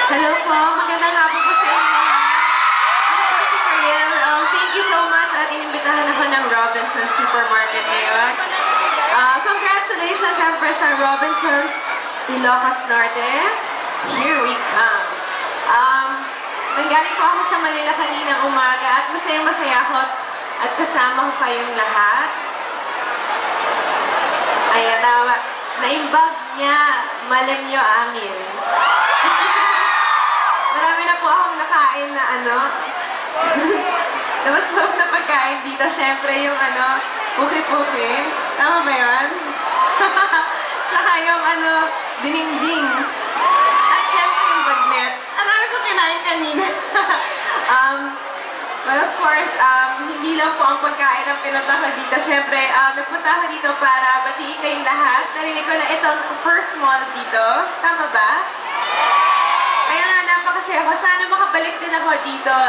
Hello po, magandang hapon po sa inyo lahat. Ako po si Karel. Thank you so much at inimbitahan ako ng Robinsons Supermarket ngayon. Congratulations, Empress sa Robinsons Ilocos Norte. Here we come. Nanggaling po ako sa Manila kaninang umaga at masayang-masaya ako at kasama ko kayong lahat. Ayan, naimbag niya, malamyo amin. Marami na po akong nakain na na masasarap na pagkain dito. Siyempre yung puki-puki. Tama ba yun? Tsaka yung dininding. At siyempre yung bagnet. Ang dami ko kinain kanina. Well, of course, hindi lang po ang pagkain ang pinunta ko dito. Siyempre, nagpunta ako dito para batiin kayong lahat. Narinig ko na itong first mall dito. Tama ba? Kaya nga, napakasaya ako. Sana makabalik din ako dito.